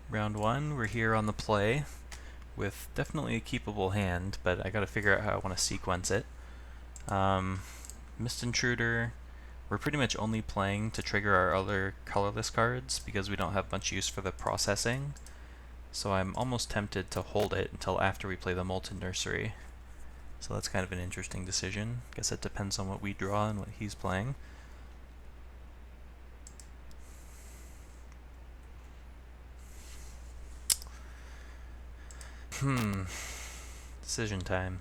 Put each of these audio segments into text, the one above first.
Round one, we're here on the play with definitely a keepable hand, but I gotta figure out how I want to sequence it. Mist Intruder, we're pretty much only playing to trigger our other colorless cards because we don't have much use for the processing. So I'm almost tempted to hold it until after we play the Molten Nursery. So that's kind of an interesting decision. Guess it depends on what we draw and what he's playing. Decision time.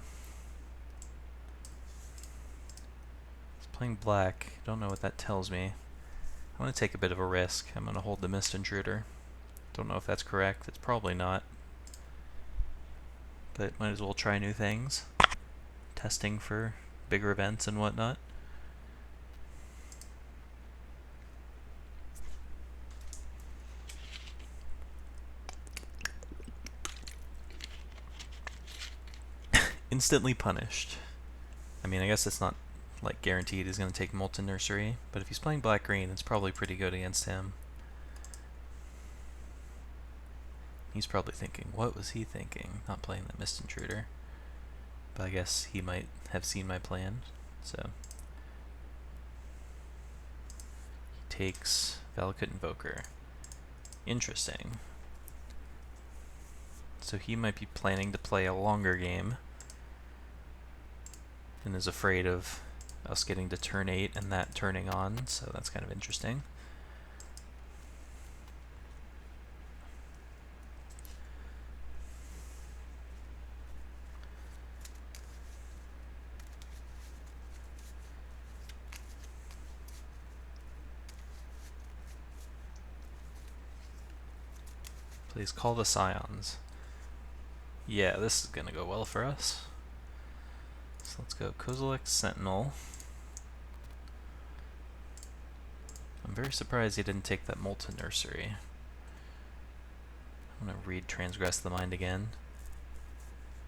He's playing black. Don't know what that tells me. I want to take a bit of a risk. I'm going to hold the Mist Intruder. Don't know if that's correct. It's probably not. But might as well try new things. Testing for bigger events and whatnot. Instantly punished. I mean, I guess it's not like guaranteed he's going to take Molten Nursery, but if he's playing black-green, it's probably pretty good against him. He's probably thinking, what was he thinking? Not playing that Mist Intruder. But I guess he might have seen my plan, so. He takes Valakut Invoker. Interesting. So he might be planning to play a longer game and is afraid of us getting to turn 8 and that turning on, so that's kind of interesting. Please call the Scions. Yeah, this is gonna go well for us. So let's go Kozilek Sentinel. I'm very surprised he didn't take that Molten Nursery. I'm gonna read Transgress the Mind again.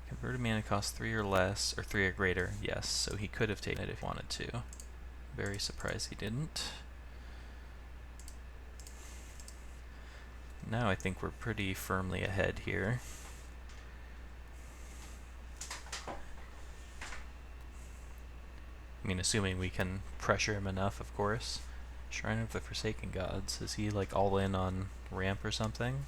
Converted mana cost 3 or less, or 3 or greater, yes, so he could have taken it if he wanted to. Very surprised he didn't. Now I think we're pretty firmly ahead here. I mean, assuming we can pressure him enough, of course. Shrine of the Forsaken Gods. Is he like all in on ramp or something?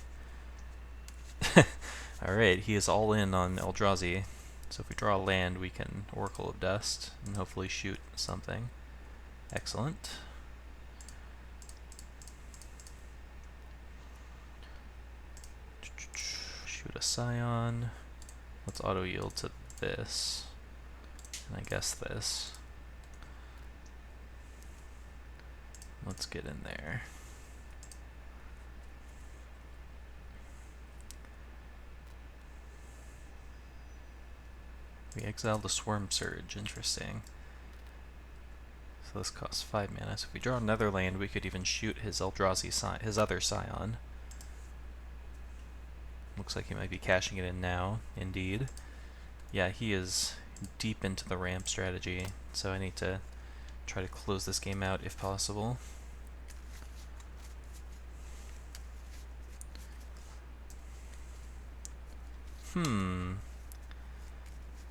Alright, he is all in on Eldrazi. So if we draw a land, we can Oracle of Dust and hopefully shoot something. Excellent. Shoot a Scion. Let's auto yield to this. And I guess this. Let's get in there. We exile the Swarm Surge, interesting. So this costs 5 mana, so if we draw another land, we could even shoot his Eldrazi his other Scion. Looks like he might be cashing it in now, indeed. Yeah, he is deep into the ramp strategy, so I need to try to close this game out if possible.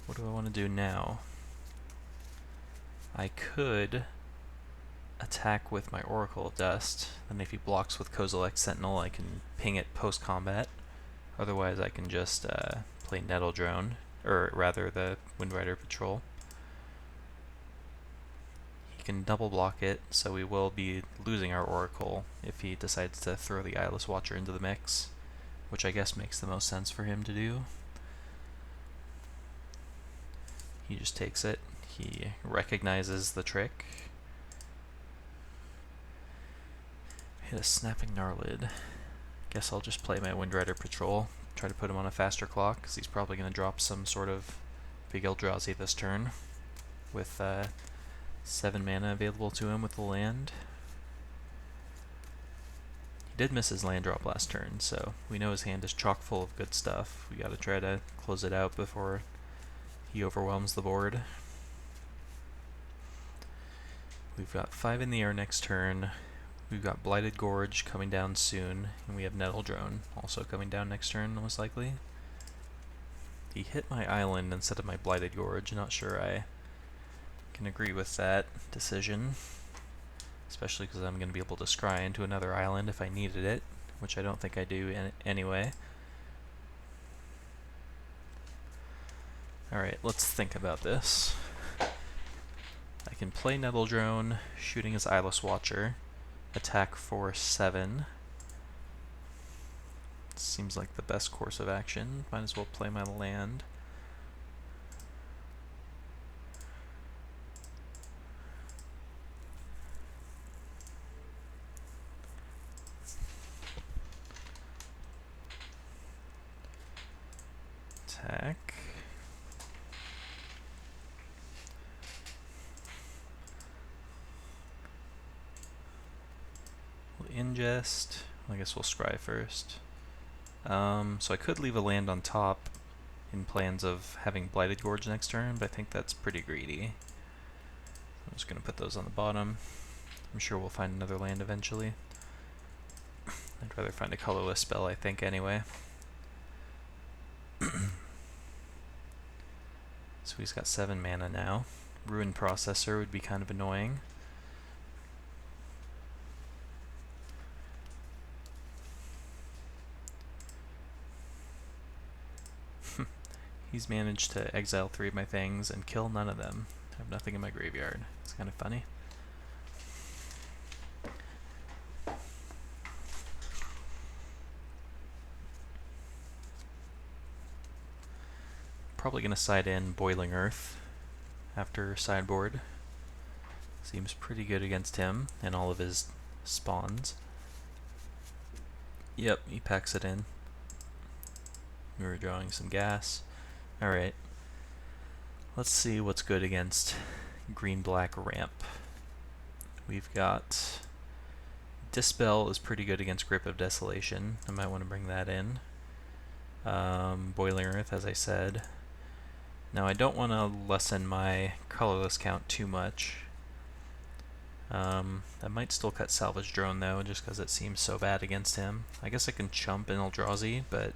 What do I want to do now? I could attack with my Oracle of Dust, and if he blocks with Kozilek Sentinel, I can ping it post-combat. Otherwise, I can just play Nettle Drone, or rather the Windrider Patrol. He can double block it, so we will be losing our Oracle if he decides to throw the Eyeless Watcher into the mix, which I guess makes the most sense for him to do. He just takes it. He recognizes the trick. Hit a Snapping Gnarlid. Guess I'll just play my Windrider Patrol. Try to put him on a faster clock, because he's probably going to drop some sort of big Eldrazi this turn. With 7 mana available to him with the land. He did miss his land drop last turn, so we know his hand is chock full of good stuff. We gotta try to close it out before he overwhelms the board. We've got 5 in the air next turn. We've got Blighted Gorge coming down soon, and we have Nettle Drone also coming down next turn, most likely. He hit my island instead of my Blighted Gorge. Not sure I can agree with that decision, especially because I'm going to be able to scry into another island if I needed it, which I don't think I do anyway. Alright, let's think about this. I can play Nettle Drone, shooting his Eyeless Watcher, attack for 7. Seems like the best course of action. Might as well play my land. Attack. We'll ingest. I guess we'll scry first. So I could leave a land on top in plans of having Blighted Gorge next turn, but I think that's pretty greedy. I'm just going to put those on the bottom. I'm sure we'll find another land eventually. I'd rather find a colorless spell, I think, anyway. So he's got 7 mana now. Ruin Processor would be kind of annoying. He's managed to exile 3 of my things and kill none of them. I have nothing in my graveyard. It's kind of funny. Probably going to side in Boiling Earth after sideboard. Seems pretty good against him and all of his spawns. Yep, he packs it in. We were drawing some gas. Alright. Let's see what's good against green-black ramp. We've got Dispel is pretty good against Grip of Desolation. I might want to bring that in. Boiling Earth, as I said. Now I don't want to lessen my colorless count too much. I might still cut Salvage Drone though, just because it seems so bad against him. I guess I can chump in Eldrazi, but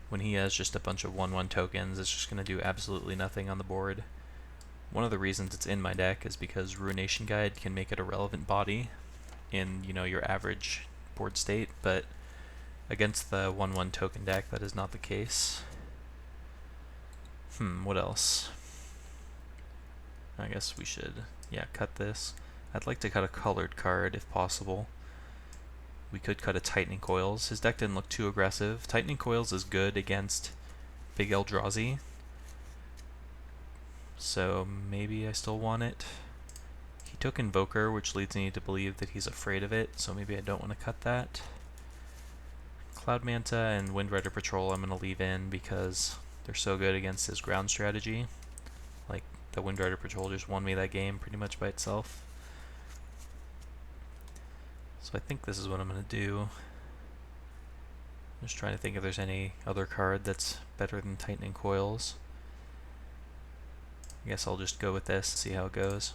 when he has just a bunch of 1/1 tokens, it's just going to do absolutely nothing on the board. One of the reasons it's in my deck is because Ruination Guide can make it a relevant body in, you know, your average board state, but against the 1/1 token deck, that is not the case. What else? I guess we should, yeah, cut this. I'd like to cut a colored card if possible. We could cut a Tightening Coils. His deck didn't look too aggressive. Tightening Coils is good against big Eldrazi, so maybe I still want it. He took Invoker, which leads me to believe that he's afraid of it, so maybe I don't want to cut that. Cloud Manta and Windrider Patrol I'm going to leave in because they're so good against his ground strategy. Like, the Windrider Patrol just won me that game pretty much by itself. So I think this is what I'm going to do. I'm just trying to think if there's any other card that's better than Tightening Coils. I guess I'll just go with this, see how it goes.